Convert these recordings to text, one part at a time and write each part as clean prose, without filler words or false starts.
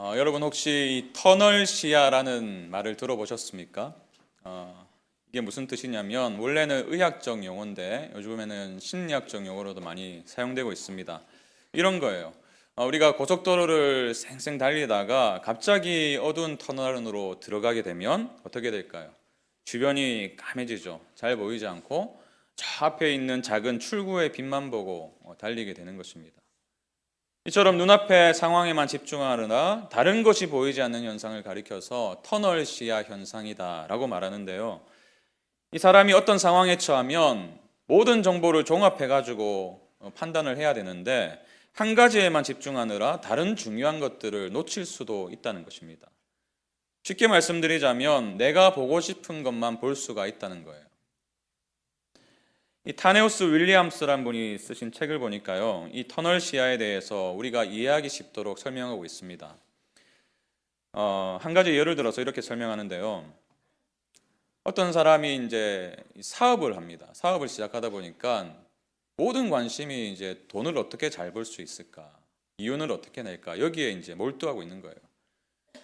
여러분 혹시 이 터널 시야라는 말을 들어보셨습니까? 이게 무슨 뜻이냐면 원래는 의학적 용어인데 요즘에는 심리학적 용어로도 많이 사용되고 있습니다. 이런 거예요. 우리가 고속도로를 쌩쌩 달리다가 갑자기 어두운 터널 안으로 들어가게 되면 어떻게 될까요? 주변이 까매지죠. 잘 보이지 않고 저 앞에 있는 작은 출구의 빛만 보고 달리게 되는 것입니다. 이처럼 눈앞의 상황에만 집중하느라 다른 것이 보이지 않는 현상을 가리켜서 터널 시야 현상이다라고 말하는데요. 이 사람이 어떤 상황에 처하면 모든 정보를 종합해 가지고 판단을 해야 되는데 한 가지에만 집중하느라 다른 중요한 것들을 놓칠 수도 있다는 것입니다. 쉽게 말씀드리자면 내가 보고 싶은 것만 볼 수가 있다는 거예요. 이 타네우스 윌리엄스란 분이 쓰신 책을 보니까요, 이 터널 시야에 대해서 우리가 이해하기 쉽도록 설명하고 있습니다. 한 가지 예를 들어서 이렇게 설명하는데요. 어떤 사람이 이제 사업을 합니다. 사업을 시작하다 보니까 모든 관심이 이제 돈을 어떻게 잘 벌 수 있을까, 이윤을 어떻게 낼까, 여기에 이제 몰두하고 있는 거예요.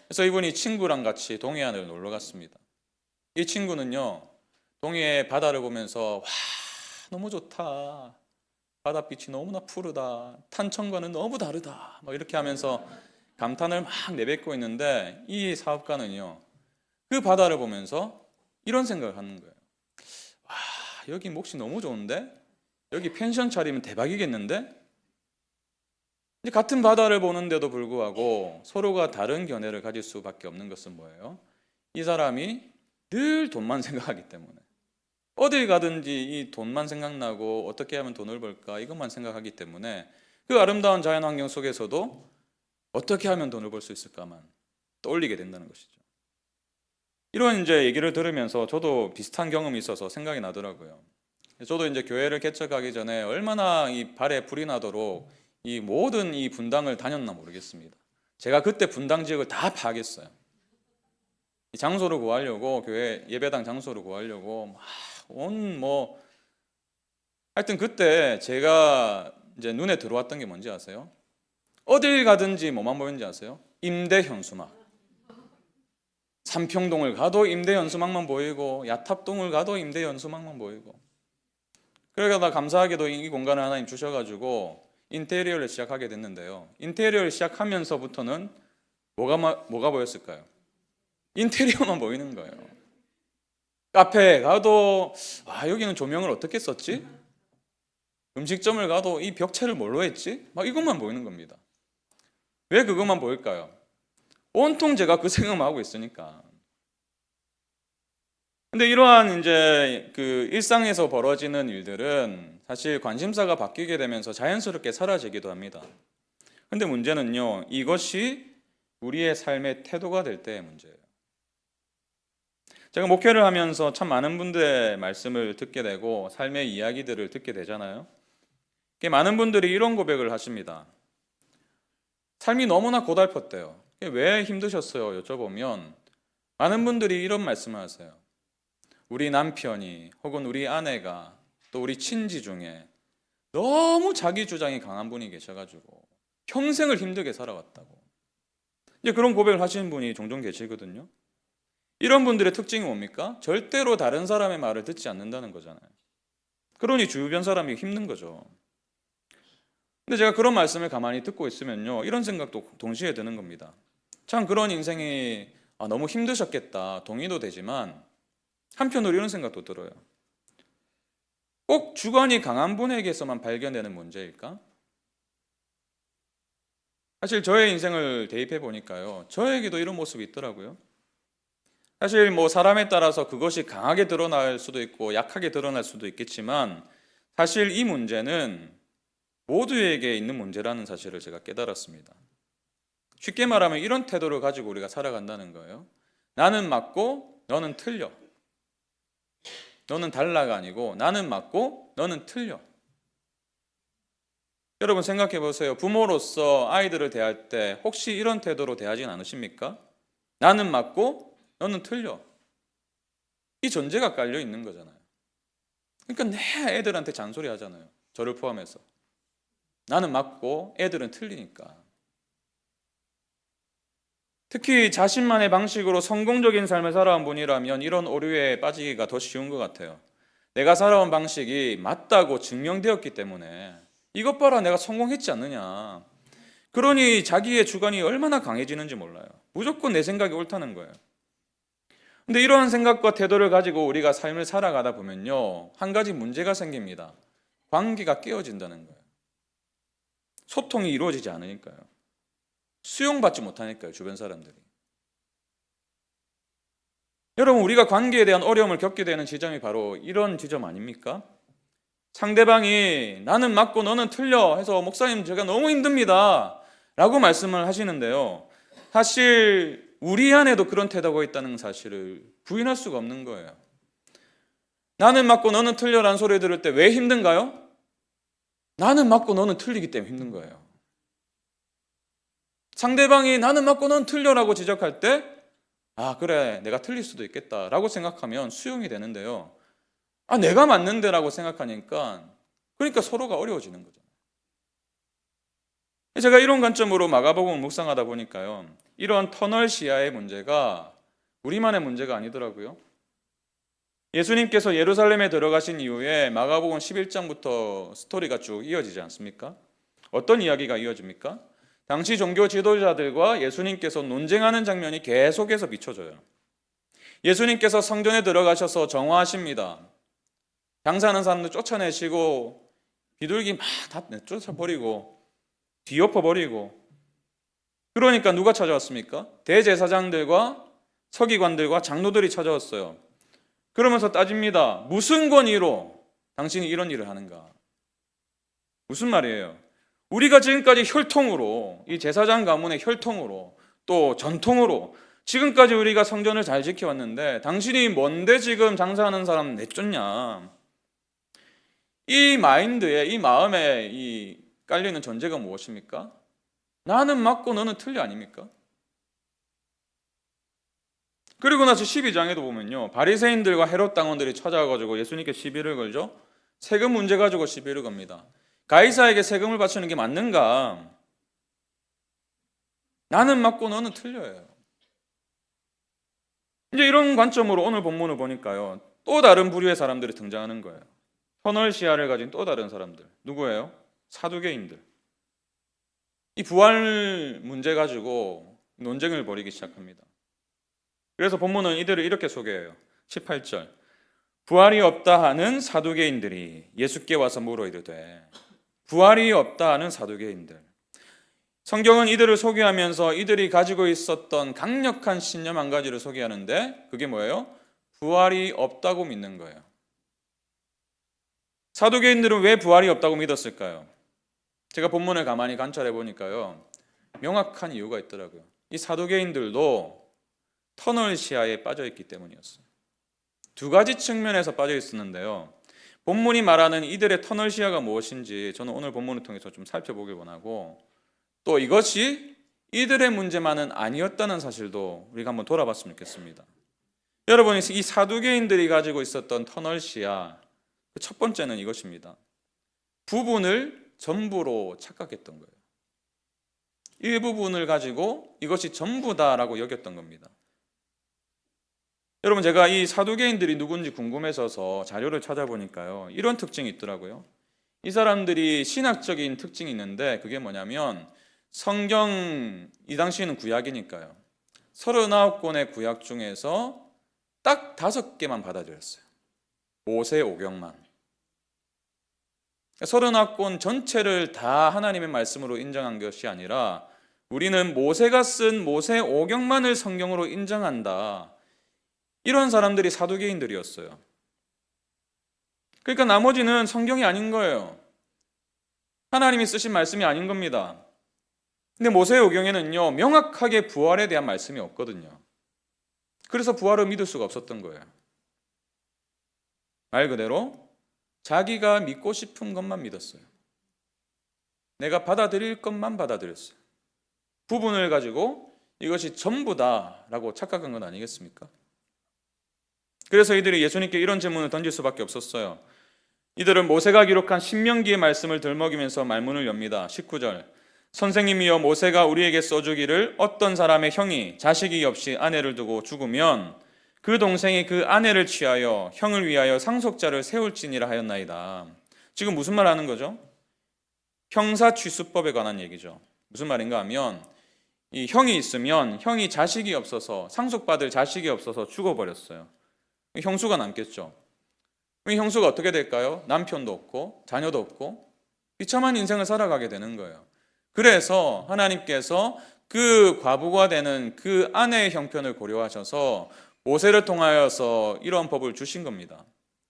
그래서 이분이 친구랑 같이 동해안을 놀러 갔습니다. 이 친구는요, 동해의 바다를 보면서 와, 너무 좋다. 바닷빛이 너무나 푸르다. 탄천과는 너무 다르다. 막 이렇게 하면서 감탄을 막 내뱉고 있는데 이 사업가는요, 그 바다를 보면서 이런 생각을 하는 거예요. 와, 여기 몫이 너무 좋은데? 여기 펜션 차리면 대박이겠는데? 이제 같은 바다를 보는데도 불구하고 서로가 다른 견해를 가질 수밖에 없는 것은 뭐예요? 이 사람이 늘 돈만 생각하기 때문에. 어딜 가든지 이 돈만 생각나고 어떻게 하면 돈을 벌까 이것만 생각하기 때문에 그 아름다운 자연 환경 속에서도 어떻게 하면 돈을 벌 수 있을까만 떠올리게 된다는 것이죠. 이런 이제 얘기를 들으면서 저도 비슷한 경험이 있어서 생각이 나더라고요. 저도 이제 교회를 개척하기 전에 얼마나 이 발에 불이 나도록 이 모든 이 분당을 다녔나 모르겠습니다. 제가 그때 분당 지역을 다 파악했어요. 이 장소를 구하려고 교회 예배당 장소를 구하려고 막 온 뭐 하여튼 그때 제가 이제 눈에 들어왔던 게 뭔지 아세요? 어딜 가든지 뭐만 보이는지 아세요? 임대 현수막. 삼평동을 가도 임대 현수막만 보이고 야탑동을 가도 임대 현수막만 보이고. 그러다 감사하게도 이 공간을 하나님 주셔가지고 인테리어를 시작하게 됐는데요. 인테리어를 시작하면서부터는 뭐가 보였을까요? 인테리어만 보이는 거예요. 카페에 가도 여기는 조명을 어떻게 썼지? 음식점을 가도 이 벽체를 뭘로 했지? 막 이것만 보이는 겁니다. 왜 그것만 보일까요? 온통 제가 그 생각만 하고 있으니까. 근데 이러한 이제 그 일상에서 벌어지는 일들은 사실 관심사가 바뀌게 되면서 자연스럽게 사라지기도 합니다. 근데 문제는요, 이것이 우리의 삶의 태도가 될 때의 문제예요. 제가 목회를 하면서 참 많은 분들의 말씀을 듣게 되고 삶의 이야기들을 듣게 되잖아요. 많은 분들이 이런 고백을 하십니다. 삶이 너무나 고달팠대요. 왜 힘드셨어요? 여쭤보면 많은 분들이 이런 말씀을 하세요. 우리 남편이 혹은 우리 아내가 또 우리 친지 중에 너무 자기 주장이 강한 분이 계셔가지고 평생을 힘들게 살아왔다고. 이제 그런 고백을 하시는 분이 종종 계시거든요. 이런 분들의 특징이 뭡니까? 절대로 다른 사람의 말을 듣지 않는다는 거잖아요. 그러니 주변 사람이 힘든 거죠. 근데 제가 그런 말씀을 가만히 듣고 있으면요, 이런 생각도 동시에 드는 겁니다. 참 그런 인생이 너무 힘드셨겠다, 동의도 되지만 한편으로 이런 생각도 들어요. 꼭 주관이 강한 분에게서만 발견되는 문제일까? 사실 저의 인생을 대입해 보니까요, 저에게도 이런 모습이 있더라고요. 사실 뭐 사람에 따라서 그것이 강하게 드러날 수도 있고 약하게 드러날 수도 있겠지만 사실 이 문제는 모두에게 있는 문제라는 사실을 제가 깨달았습니다. 쉽게 말하면 이런 태도를 가지고 우리가 살아간다는 거예요. 나는 맞고 너는 틀려. 너는 달라가 아니고 나는 맞고 너는 틀려. 여러분 생각해 보세요. 부모로서 아이들을 대할 때 혹시 이런 태도로 대하진 않으십니까? 나는 맞고 너는 틀려. 이 전제가 깔려 있는 거잖아요. 그러니까 내 애들한테 잔소리 하잖아요. 저를 포함해서. 나는 맞고 애들은 틀리니까. 특히 자신만의 방식으로 성공적인 삶을 살아온 분이라면 이런 오류에 빠지기가 더 쉬운 것 같아요. 내가 살아온 방식이 맞다고 증명되었기 때문에 이것 봐라 내가 성공했지 않느냐. 그러니 자기의 주관이 얼마나 강해지는지 몰라요. 무조건 내 생각이 옳다는 거예요. 근데 이러한 생각과 태도를 가지고 우리가 삶을 살아가다 보면요, 한 가지 문제가 생깁니다. 관계가 깨어진다는 거예요. 소통이 이루어지지 않으니까요. 수용받지 못하니까요, 주변 사람들이. 여러분, 우리가 관계에 대한 어려움을 겪게 되는 지점이 바로 이런 지점 아닙니까? 상대방이 나는 맞고 너는 틀려 해서 목사님 제가 너무 힘듭니다 라고 말씀을 하시는데요, 사실 우리 안에도 그런 태도가 있다는 사실을 부인할 수가 없는 거예요. 나는 맞고 너는 틀려라는 소리 들을 때 왜 힘든가요? 나는 맞고 너는 틀리기 때문에 힘든 거예요. 상대방이 나는 맞고 너는 틀려라고 지적할 때 아 그래 내가 틀릴 수도 있겠다라고 생각하면 수용이 되는데요, 아 내가 맞는데 라고 생각하니까 그러니까 서로가 어려워지는 거죠. 제가 이런 관점으로 마가복음을 묵상하다 보니까요, 이런 터널 시야의 문제가 우리만의 문제가 아니더라고요. 예수님께서 예루살렘에 들어가신 이후에 마가복음 11장부터 스토리가 쭉 이어지지 않습니까? 어떤 이야기가 이어집니까? 당시 종교 지도자들과 예수님께서 논쟁하는 장면이 계속해서 비춰져요. 예수님께서 성전에 들어가셔서 정화하십니다. 장사하는 사람들 쫓아내시고 비둘기 막 다 쫓아버리고 뒤엎어버리고, 그러니까 누가 찾아왔습니까? 대제사장들과 서기관들과 장로들이 찾아왔어요. 그러면서 따집니다. 무슨 권위로 당신이 이런 일을 하는가? 무슨 말이에요? 우리가 지금까지 혈통으로, 이 제사장 가문의 혈통으로 또 전통으로 지금까지 우리가 성전을 잘 지켜왔는데 당신이 뭔데 지금 장사하는 사람 내쫓냐? 이 마인드에, 이 마음에 이 깔리는 전제가 무엇입니까? 나는 맞고 너는 틀려 아닙니까? 그리고 나서 12장에도 보면요, 바리새인들과 헤롯 당원들이 찾아와가지고 예수님께 시비를 걸죠. 세금 문제 가지고 시비를 겁니다. 가이사에게 세금을 바치는 게 맞는가? 나는 맞고 너는 틀려요. 이제 이런 관점으로 오늘 본문을 보니까요, 또 다른 부류의 사람들이 등장하는 거예요. 터널 시야를 가진 또 다른 사람들. 누구예요? 사두개인들. 이 부활 문제 가지고 논쟁을 벌이기 시작합니다. 그래서 본문은 이들을 이렇게 소개해요. 18절. 부활이 없다 하는 사두개인들이 예수께 와서 물어 이르되. 부활이 없다 하는 사두개인들. 성경은 이들을 소개하면서 이들이 가지고 있었던 강력한 신념 한 가지를 소개하는데 그게 뭐예요? 부활이 없다고 믿는 거예요. 사두개인들은 왜 부활이 없다고 믿었을까요? 제가 본문을 가만히 관찰해 보니까요, 명확한 이유가 있더라고요. 이 사두개인들도 터널 시야에 빠져 있기 때문이었어요. 두 가지 측면에서 빠져 있었는데요, 본문이 말하는 이들의 터널 시야가 무엇인지 저는 오늘 본문을 통해서 좀 살펴보길 원하고, 또 이것이 이들의 문제만은 아니었다는 사실도 우리가 한번 돌아봤으면 좋겠습니다. 여러분, 이 사두개인들이 가지고 있었던 터널 시야, 첫 번째는 이것입니다. 부분을 전부로 착각했던 거예요. 일부분을 가지고 이것이 전부다라고 여겼던 겁니다. 여러분, 제가 이 사두개인들이 누군지 궁금해져서 자료를 찾아보니까요, 이런 특징이 있더라고요. 이 사람들이 신학적인 특징이 있는데 그게 뭐냐면, 성경, 이 당시에는 구약이니까요, 39권의 구약 중에서 딱 5개만 받아들였어요. 모세 오경만. 39권 전체를 다 하나님의 말씀으로 인정한 것이 아니라 우리는 모세가 쓴 모세 오경만을 성경으로 인정한다, 이런 사람들이 사두개인들이었어요. 그러니까 나머지는 성경이 아닌 거예요. 하나님이 쓰신 말씀이 아닌 겁니다. 근데 모세오경에는요, 명확하게 부활에 대한 말씀이 없거든요. 그래서 부활을 믿을 수가 없었던 거예요. 말 그대로 자기가 믿고 싶은 것만 믿었어요. 내가 받아들일 것만 받아들였어요. 부분을 가지고 이것이 전부다라고 착각한 건 아니겠습니까? 그래서 이들이 예수님께 이런 질문을 던질 수밖에 없었어요. 이들은 모세가 기록한 신명기의 말씀을 들먹이면서 말문을 엽니다. 19절. 선생님이여 모세가 우리에게 써주기를 어떤 사람의 형이 자식이 없이 아내를 두고 죽으면 그 동생이 그 아내를 취하여 형을 위하여 상속자를 세울지니라 하였나이다. 지금 무슨 말 하는 거죠? 형사취수법에 관한 얘기죠. 무슨 말인가 하면 이 형이 있으면 형이 자식이 없어서 상속받을 자식이 없어서 죽어버렸어요. 형수가 남겠죠. 이 형수가 어떻게 될까요? 남편도 없고 자녀도 없고 비참한 인생을 살아가게 되는 거예요. 그래서 하나님께서 그 과부가 되는 그 아내의 형편을 고려하셔서 모세를 통하여서 이런 법을 주신 겁니다.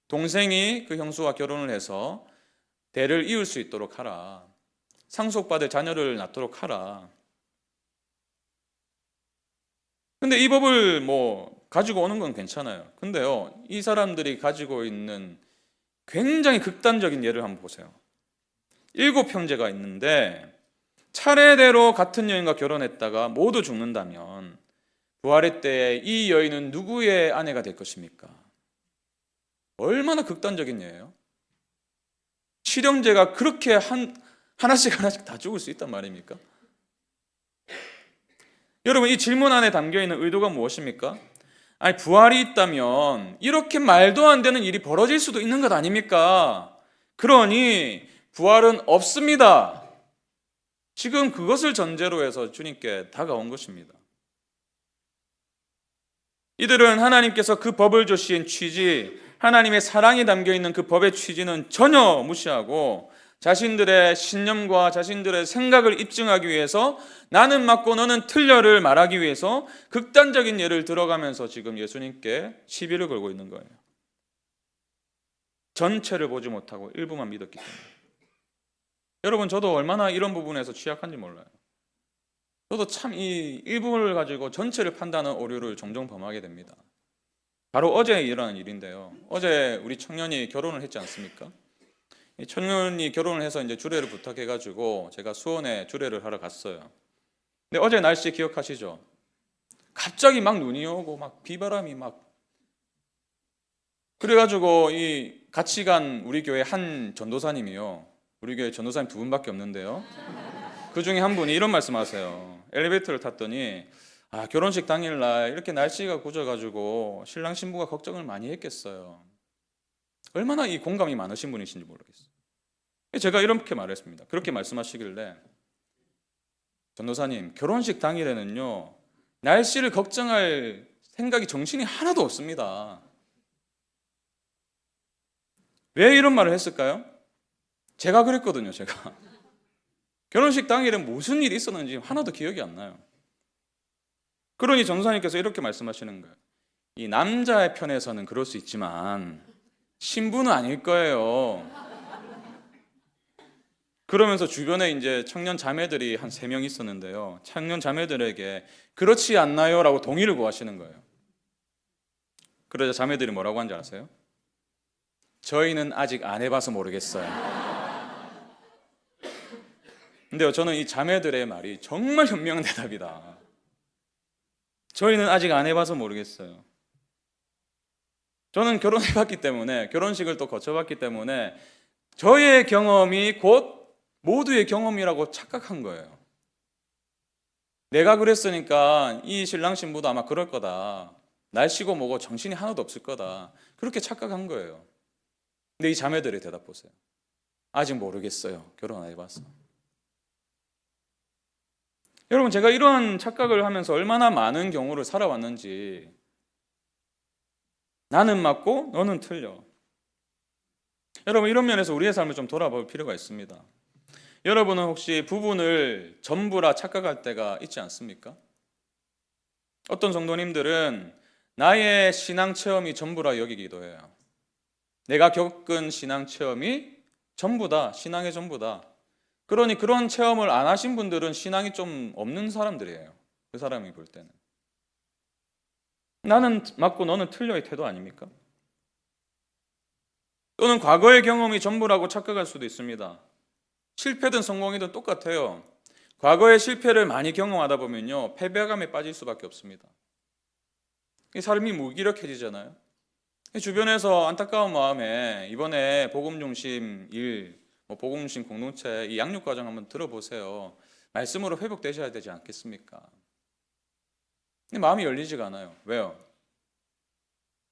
동생이 그 형수와 결혼을 해서 대를 이을 수 있도록 하라. 상속받을 자녀를 낳도록 하라. 근데 이 법을 가지고 오는 건 괜찮아요. 근데요, 이 사람들이 가지고 있는 굉장히 극단적인 예를 한번 보세요. 7형제가 있는데 차례대로 같은 여인과 결혼했다가 모두 죽는다면 부활의 때에 이 여인은 누구의 아내가 될 것입니까? 얼마나 극단적인 예예요? 7형제가 그렇게 하나씩 다 죽을 수 있단 말입니까? 여러분, 이 질문 안에 담겨있는 의도가 무엇입니까? 아니, 부활이 있다면 이렇게 말도 안 되는 일이 벌어질 수도 있는 것 아닙니까? 그러니 부활은 없습니다. 지금 그것을 전제로 해서 주님께 다가온 것입니다. 이들은 하나님께서 그 법을 주신 취지, 하나님의 사랑이 담겨있는 그 법의 취지는 전혀 무시하고 자신들의 신념과 자신들의 생각을 입증하기 위해서 나는 맞고 너는 틀려를 말하기 위해서 극단적인 예를 들어가면서 지금 예수님께 시비를 걸고 있는 거예요. 전체를 보지 못하고 일부만 믿었기 때문에. 여러분, 저도 얼마나 이런 부분에서 취약한지 몰라요. 저도 참 이 일부를 가지고 전체를 판단하는 오류를 종종 범하게 됩니다. 바로 어제 일어난 일인데요. 어제 우리 청년이 결혼을 했지 않습니까? 이 청년이 결혼을 해서 이제 주례를 부탁해가지고 제가 수원에 주례를 하러 갔어요. 근데 어제 날씨 기억하시죠? 갑자기 막 눈이 오고 막 비바람이 막 그래가지고 이 같이 간 우리 교회 한 전도사님이요. 우리 교회 전도사님 2분밖에 없는데요. 그 중에 한 분이 이런 말씀하세요. 엘리베이터를 탔더니 결혼식 당일날 이렇게 날씨가 굳어가지고 신랑 신부가 걱정을 많이 했겠어요. 얼마나 이 공감이 많으신 분이신지 모르겠어요. 제가 이렇게 말했습니다. 그렇게 말씀하시길래 전도사님, 결혼식 당일에는요 날씨를 걱정할 생각이 정신이 하나도 없습니다. 왜 이런 말을 했을까요? 제가 그랬거든요. 제가 결혼식 당일엔 무슨 일이 있었는지 하나도 기억이 안 나요. 그러니 전도사님께서 이렇게 말씀하시는 거예요. 이 남자의 편에서는 그럴 수 있지만 신부는 아닐 거예요. 그러면서 주변에 이제 청년 자매들이 한 3명 있었는데요. 청년 자매들에게 그렇지 않나요? 라고 동의를 구하시는 거예요. 그러자 자매들이 뭐라고 한지 아세요? 저희는 아직 안 해봐서 모르겠어요. 근데요, 저는 이 자매들의 말이 정말 현명한 대답이다. 저희는 아직 안 해봐서 모르겠어요. 저는 결혼해봤기 때문에, 결혼식을 또 거쳐봤기 때문에 저의 경험이 곧 모두의 경험이라고 착각한 거예요. 내가 그랬으니까 이 신랑 신부도 아마 그럴 거다. 날씨고 뭐고 정신이 하나도 없을 거다. 그렇게 착각한 거예요. 근데 이 자매들의 대답 보세요. 아직 모르겠어요. 결혼 안 해봐서. 여러분, 제가 이러한 착각을 하면서 얼마나 많은 경우를 살아왔는지. 나는 맞고 너는 틀려. 여러분, 이런 면에서 우리의 삶을 좀 돌아볼 필요가 있습니다. 여러분은 혹시 부분을 전부라 착각할 때가 있지 않습니까? 어떤 성도님들은 나의 신앙 체험이 전부라 여기기도 해요. 내가 겪은 신앙 체험이 전부다, 신앙의 전부다. 그러니 그런 체험을 안 하신 분들은 신앙이 좀 없는 사람들이에요. 그 사람이 볼 때는. 나는 맞고 너는 틀려의 태도 아닙니까? 또는 과거의 경험이 전부라고 착각할 수도 있습니다. 실패든 성공이든 똑같아요. 과거의 실패를 많이 경험하다 보면요, 패배감에 빠질 수밖에 없습니다. 삶이 무기력해지잖아요. 주변에서 안타까운 마음에 이번에 복음 중심 일, 복음 중심 공동체 이 양육 과정 한번 들어보세요. 말씀으로 회복되셔야 되지 않겠습니까? 근데 마음이 열리지가 않아요. 왜요?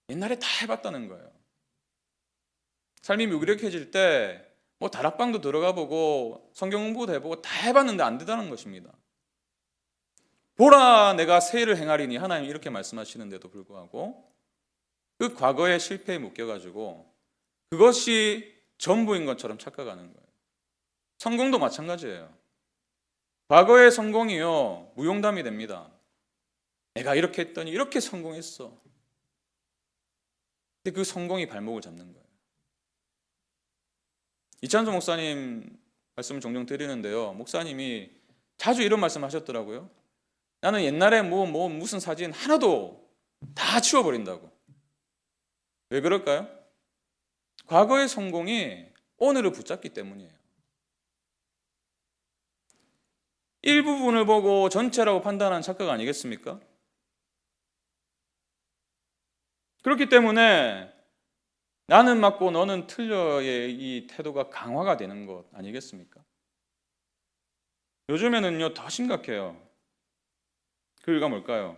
옛날에 다 해봤다는 거예요. 삶이 무기력해질 때 뭐 다락방도 들어가 보고 성경 공부도 해보고 다 해봤는데 안 되다는 것입니다. 보라 내가 새 일을 행하리니 하나님 이렇게 말씀하시는데도 불구하고 그 과거의 실패에 묶여가지고 그것이 전부인 것처럼 착각하는 거예요. 성공도 마찬가지예요. 과거의 성공이요 무용담이 됩니다. 내가 이렇게 했더니 이렇게 성공했어. 근데 그 성공이 발목을 잡는 거예요. 이찬수 목사님 말씀을 종종 드리는데요. 목사님이 자주 이런 말씀 하셨더라고요. 나는 옛날에 무슨 사진 하나도 다 치워버린다고. 왜 그럴까요? 과거의 성공이 오늘을 붙잡기 때문이에요. 일부분을 보고 전체라고 판단하는 착각 아니겠습니까? 그렇기 때문에 나는 맞고 너는 틀려의 이 태도가 강화가 되는 것 아니겠습니까? 요즘에는요 더 심각해요. 그 이유가 뭘까요?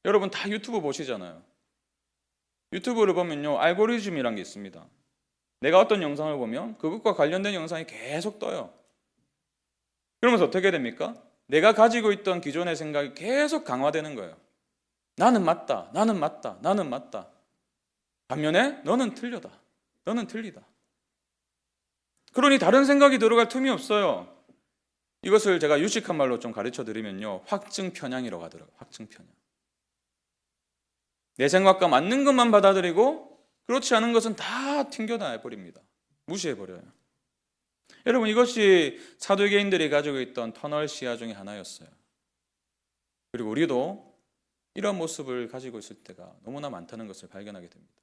여러분 다 유튜브 보시잖아요. 유튜브를 보면요 알고리즘이란 게 있습니다. 내가 어떤 영상을 보면 그것과 관련된 영상이 계속 떠요. 그러면서 어떻게 됩니까? 내가 가지고 있던 기존의 생각이 계속 강화되는 거예요. 나는 맞다, 나는 맞다, 나는 맞다. 반면에 너는 틀려다, 너는 틀리다. 그러니 다른 생각이 들어갈 틈이 없어요. 이것을 제가 유식한 말로 좀 가르쳐 드리면요 확증 편향이라고 하더라고요. 확증 편향. 내 생각과 맞는 것만 받아들이고 그렇지 않은 것은 다 튕겨놔 버립니다. 무시해 버려요. 여러분 이것이 사두개인들이 가지고 있던 터널 시야 중에 하나였어요. 그리고 우리도 이런 모습을 가지고 있을 때가 너무나 많다는 것을 발견하게 됩니다.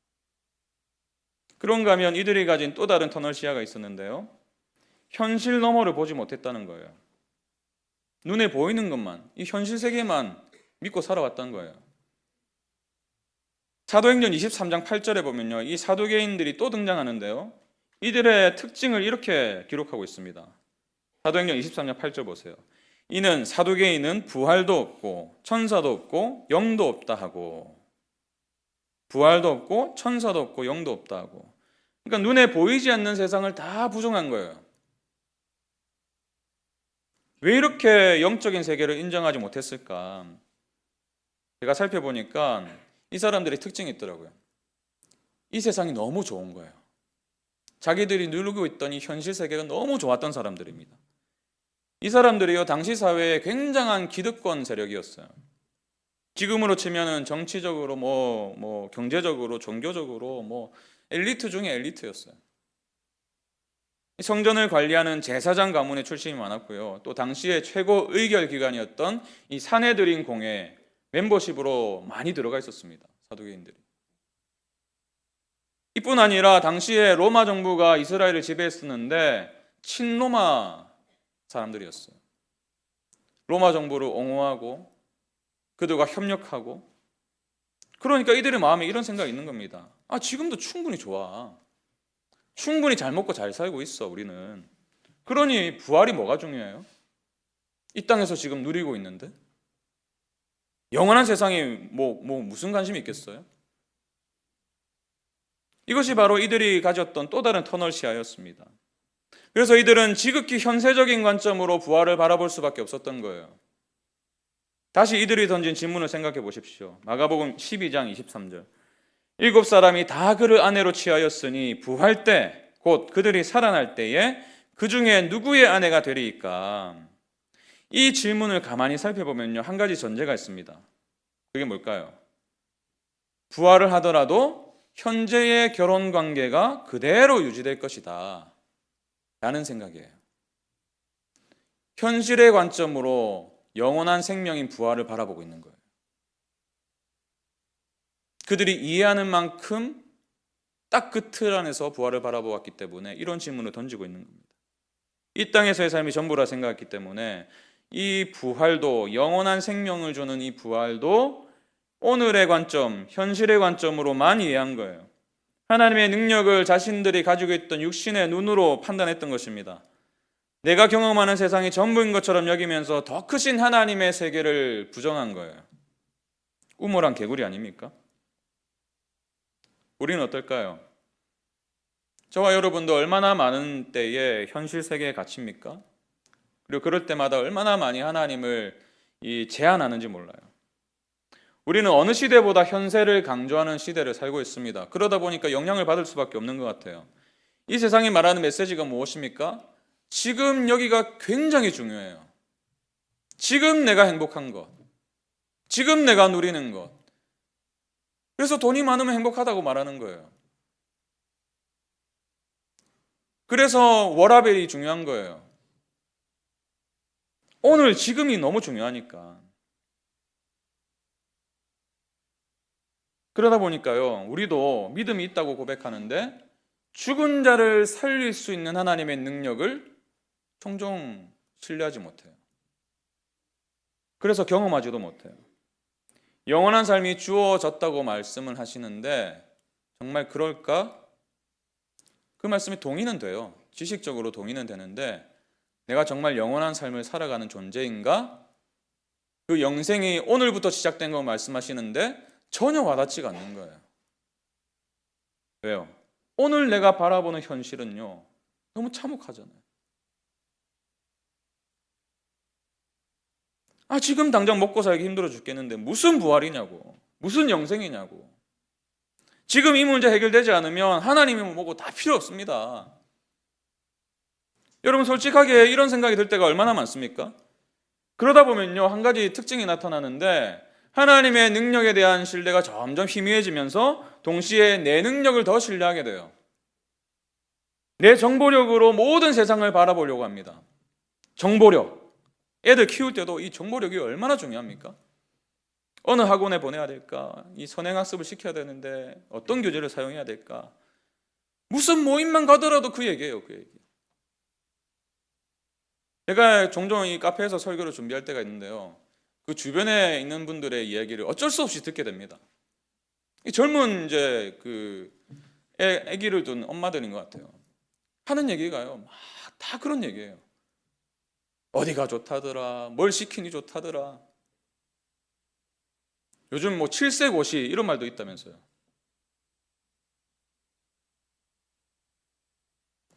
그런가 하면 이들이 가진 또 다른 터널 시야가 있었는데요. 현실 너머를 보지 못했다는 거예요. 눈에 보이는 것만, 이 현실 세계만 믿고 살아왔다는 거예요. 사도행전 23장 8절에 보면요. 이 사두개인들이 또 등장하는데요. 이들의 특징을 이렇게 기록하고 있습니다. 사도행전 23장 8절 보세요. 이는 사두개인은 부활도 없고 천사도 없고 영도 없다 하고 부활도 없고 천사도 없고 영도 없다 하고 그러니까 눈에 보이지 않는 세상을 다 부정한 거예요. 왜 이렇게 영적인 세계를 인정하지 못했을까? 제가 살펴보니까 이 사람들의 특징이 있더라고요. 이 세상이 너무 좋은 거예요. 자기들이 누리고 있던 이 현실 세계가 너무 좋았던 사람들입니다. 이 사람들이요 당시 사회에 굉장한 기득권 세력이었어요. 지금으로 치면은 정치적으로 경제적으로 종교적으로 엘리트 중에 엘리트였어요. 성전을 관리하는 제사장 가문의 출신이 많았고요. 또 당시의 최고 의결 기관이었던 이 산헤드린 공회 멤버십으로 많이 들어가 있었습니다. 사두개인들이. 이뿐 아니라 당시에 로마 정부가 이스라엘을 지배했었는데 친로마 사람들이었어요. 로마 정부를 옹호하고 그들과 협력하고 그러니까 이들의 마음에 이런 생각이 있는 겁니다. 지금도 충분히 좋아. 충분히 잘 먹고 잘 살고 있어 우리는. 그러니 부활이 뭐가 중요해요? 이 땅에서 지금 누리고 있는데 영원한 세상에 무슨 관심이 있겠어요? 이것이 바로 이들이 가졌던 또 다른 터널 시야였습니다. 그래서 이들은 지극히 현세적인 관점으로 부활을 바라볼 수밖에 없었던 거예요. 다시 이들이 던진 질문을 생각해 보십시오. 마가복음 12장 23절. 7사람이 다 그를 아내로 취하였으니 부활 때 곧 그들이 살아날 때에 그 중에 누구의 아내가 되리이까? 이 질문을 가만히 살펴보면요 한 가지 전제가 있습니다. 그게 뭘까요? 부활을 하더라도 현재의 결혼 관계가 그대로 유지될 것이다 라는 생각이에요. 현실의 관점으로 영원한 생명인 부활을 바라보고 있는 거예요. 그들이 이해하는 만큼 딱 그 틀 안에서 부활을 바라보았기 때문에 이런 질문을 던지고 있는 겁니다. 이 땅에서의 삶이 전부라 생각했기 때문에 이 부활도 영원한 생명을 주는 이 부활도 오늘의 관점, 현실의 관점으로만 이해한 거예요. 하나님의 능력을 자신들이 가지고 있던 육신의 눈으로 판단했던 것입니다. 내가 경험하는 세상이 전부인 것처럼 여기면서 더 크신 하나님의 세계를 부정한 거예요. 우물한 개구리 아닙니까? 우리는 어떨까요? 저와 여러분도 얼마나 많은 때에 현실 세계에 갇힙니까? 그리고 그럴 때마다 얼마나 많이 하나님을 제한하는지 몰라요. 우리는 어느 시대보다 현세를 강조하는 시대를 살고 있습니다. 그러다 보니까 영향을 받을 수밖에 없는 것 같아요. 이 세상이 말하는 메시지가 무엇입니까? 지금 여기가 굉장히 중요해요. 지금 내가 행복한 것, 지금 내가 누리는 것. 그래서 돈이 많으면 행복하다고 말하는 거예요. 그래서 워라밸이 중요한 거예요. 오늘 지금이 너무 중요하니까. 그러다 보니까요, 우리도 믿음이 있다고 고백하는데 죽은 자를 살릴 수 있는 하나님의 능력을 종종 신뢰하지 못해요. 그래서 경험하지도 못해요. 영원한 삶이 주어졌다고 말씀을 하시는데 정말 그럴까? 그 말씀이 동의는 돼요. 지식적으로 동의는 되는데 내가 정말 영원한 삶을 살아가는 존재인가? 그 영생이 오늘부터 시작된 거 말씀하시는데 전혀 와닿지가 않는 거예요. 왜요? 오늘 내가 바라보는 현실은요, 너무 참혹하잖아요. 지금 당장 먹고 살기 힘들어 죽겠는데 무슨 부활이냐고, 무슨 영생이냐고. 지금 이 문제 해결되지 않으면 하나님이 뭐고 다 필요 없습니다. 여러분 솔직하게 이런 생각이 들 때가 얼마나 많습니까? 그러다 보면요, 한 가지 특징이 나타나는데 하나님의 능력에 대한 신뢰가 점점 희미해지면서 동시에 내 능력을 더 신뢰하게 돼요. 내 정보력으로 모든 세상을 바라보려고 합니다. 정보력. 애들 키울 때도 이 정보력이 얼마나 중요합니까? 어느 학원에 보내야 될까? 이 선행학습을 시켜야 되는데 어떤 교재를 사용해야 될까? 무슨 모임만 가더라도 그 얘기예요, 그 얘기. 제가 종종 이 카페에서 설교를 준비할 때가 있는데요. 그 주변에 있는 분들의 이야기를 어쩔 수 없이 듣게 됩니다. 이 젊은 이제 그 아기를 둔 엄마들인 것 같아요. 하는 얘기가요, 막 다 그런 얘기예요. 어디가 좋다더라, 뭘 시키니 좋다더라. 요즘 뭐 칠색옷이 이런 말도 있다면서요.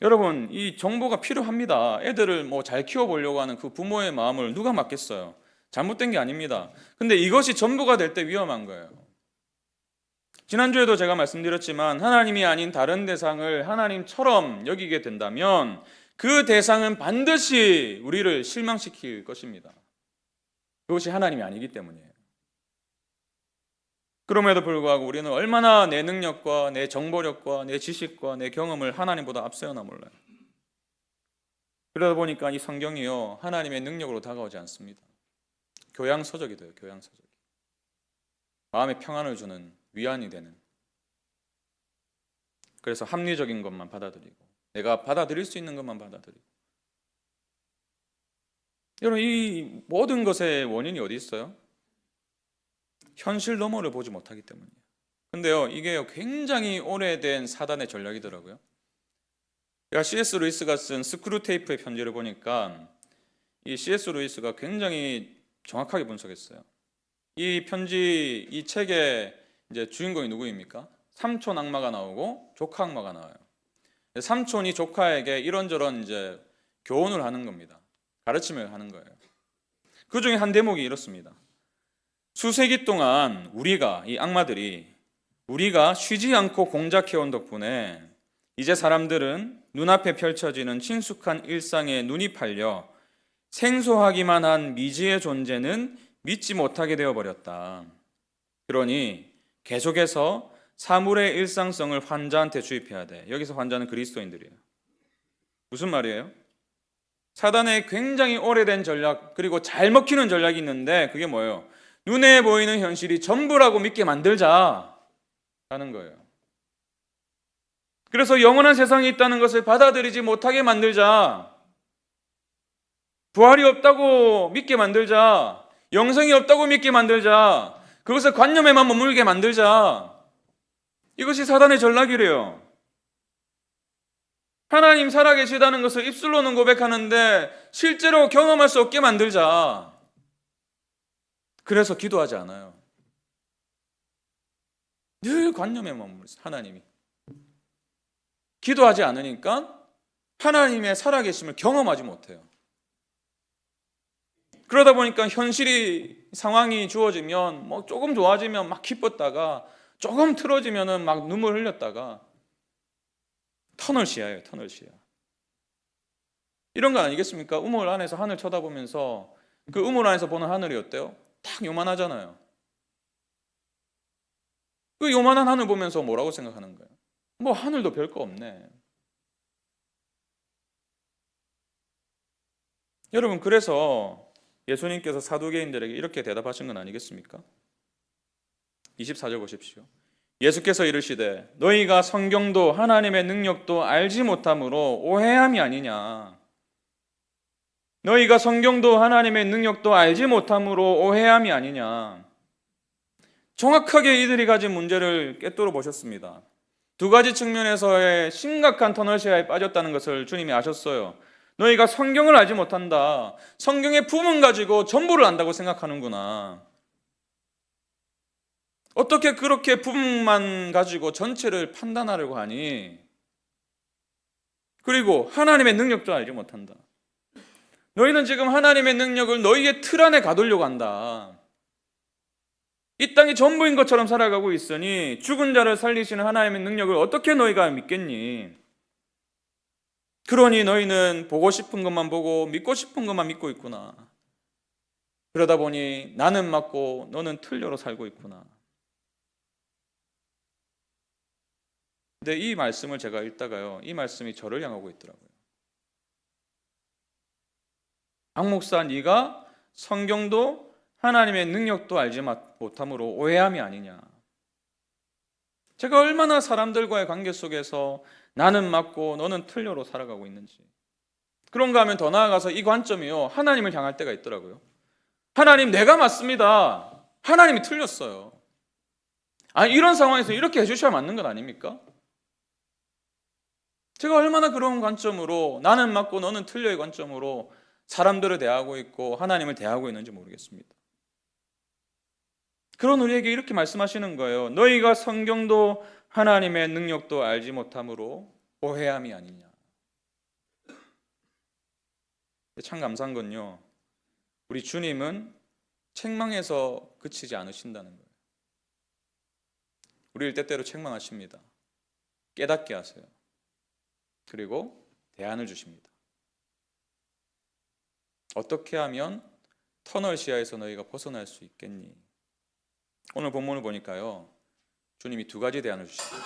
여러분, 이 정보가 필요합니다. 애들을 뭐 잘 키워보려고 하는 그 부모의 마음을 누가 막겠어요? 잘못된 게 아닙니다. 근데 이것이 전부가 될 때 위험한 거예요. 지난주에도 제가 말씀드렸지만 하나님이 아닌 다른 대상을 하나님처럼 여기게 된다면 그 대상은 반드시 우리를 실망시킬 것입니다. 그것이 하나님이 아니기 때문이에요. 그럼에도 불구하고 우리는 얼마나 내 능력과 내 정보력과 내 지식과 내 경험을 하나님보다 앞세우나 몰라요. 그러다 보니까 이 성경이요, 하나님의 능력으로 다가오지 않습니다. 교양서적이 돼요, 교양서적. 마음에 평안을 주는, 위안이 되는. 그래서 합리적인 것만 받아들이고 내가 받아들일 수 있는 것만 받아들이고. 여러분, 이 모든 것의 원인이 어디 있어요? 현실 너머를 보지 못하기 때문이에요. 근데요, 이게 굉장히 오래된 사단의 전략이더라고요. 제가 C.S. 루이스가 쓴 스크루테이프의 편지를 보니까 이 C.S. 루이스가 굉장히 정확하게 분석했어요. 이 편지, 이 책의 이제 주인공이 누구입니까? 삼촌 악마가 나오고 조카 악마가 나와요. 삼촌이 조카에게 이런저런 이제 교훈을 하는 겁니다. 가르침을 하는 거예요. 그 중에 한 대목이 이렇습니다. 수세기 동안 우리가, 이 악마들이 우리가 쉬지 않고 공작해온 덕분에 이제 사람들은 눈앞에 펼쳐지는 친숙한 일상에 눈이 팔려 생소하기만 한 미지의 존재는 믿지 못하게 되어버렸다. 그러니 계속해서 사물의 일상성을 환자한테 주입해야 돼. 여기서 환자는 그리스도인들이에요. 무슨 말이에요? 사단의 굉장히 오래된 전략, 그리고 잘 먹히는 전략이 있는데 그게 뭐예요? 눈에 보이는 현실이 전부라고 믿게 만들자 하는 거예요. 그래서 영원한 세상이 있다는 것을 받아들이지 못하게 만들자. 부활이 없다고 믿게 만들자. 영생이 없다고 믿게 만들자. 그것을 관념에만 머물게 만들자. 이것이 사단의 전략이래요. 하나님 살아계시다는 것을 입술로는 고백하는데 실제로 경험할 수 없게 만들자. 그래서 기도하지 않아요. 늘 관념에 머물러 있어요. 하나님이. 기도하지 않으니까 하나님의 살아계심을 경험하지 못해요. 그러다 보니까 현실이 상황이 주어지면 뭐 조금 좋아지면 막 기뻤다가 조금 틀어지면은 막 눈물 흘렸다가 터널 시야예요. 터널 시야. 이런 거 아니겠습니까? 우물 안에서 하늘 쳐다보면서 그 우물 안에서 보는 하늘이 어때요? 딱 요만하잖아요. 그 요만한 하늘 보면서 뭐라고 생각하는 거예요? 뭐 하늘도 별거 없네. 여러분, 그래서 예수님께서 사두개인들에게 이렇게 대답하신 건 아니겠습니까? 24절 보십시오. 예수께서 이르시되 너희가 성경도 하나님의 능력도 알지 못함으로 오해함이 아니냐. 너희가 성경도 하나님의 능력도 알지 못함으로 오해함이 아니냐. 정확하게 이들이 가진 문제를 꿰뚫어 보셨습니다. 두 가지 측면에서의 심각한 터널 시야에 빠졌다는 것을 주님이 아셨어요. 너희가 성경을 알지 못한다. 성경의 부분 가지고 전부를 안다고 생각하는구나. 어떻게 그렇게 부분만 가지고 전체를 판단하려고 하니? 그리고 하나님의 능력도 알지 못한다. 너희는 지금 하나님의 능력을 너희의 틀 안에 가두려고 한다. 이 땅이 전부인 것처럼 살아가고 있으니 죽은 자를 살리시는 하나님의 능력을 어떻게 너희가 믿겠니? 그러니 너희는 보고 싶은 것만 보고 믿고 싶은 것만 믿고 있구나. 그러다 보니 나는 맞고 너는 틀려로 살고 있구나. 근데 이 말씀을 제가 읽다가요, 이 말씀이 저를 향하고 있더라고요. 박 목사, 네가 성경도 하나님의 능력도 알지 못함으로 오해함이 아니냐. 제가 얼마나 사람들과의 관계 속에서 나는 맞고 너는 틀려로 살아가고 있는지. 그런가 하면 더 나아가서 이 관점이요, 하나님을 향할 때가 있더라고요. 하나님, 내가 맞습니다. 하나님이 틀렸어요. 아니, 이런 상황에서 이렇게 해주셔야 맞는 것 아닙니까? 제가 얼마나 그런 관점으로 나는 맞고 너는 틀려의 관점으로 사람들을 대하고 있고 하나님을 대하고 있는지 모르겠습니다. 그런 우리에게 이렇게 말씀하시는 거예요. 너희가 성경도 하나님의 능력도 알지 못함으로 오해함이 아니냐. 참 감사한 건요, 우리 주님은 책망해서 그치지 않으신다는 거예요. 우리를 때때로 책망하십니다. 깨닫게 하세요. 그리고 대안을 주십니다. 어떻게 하면 터널 시야에서 너희가 벗어날 수 있겠니? 오늘 본문을 보니까요, 주님이 두 가지 대안을 주십니다.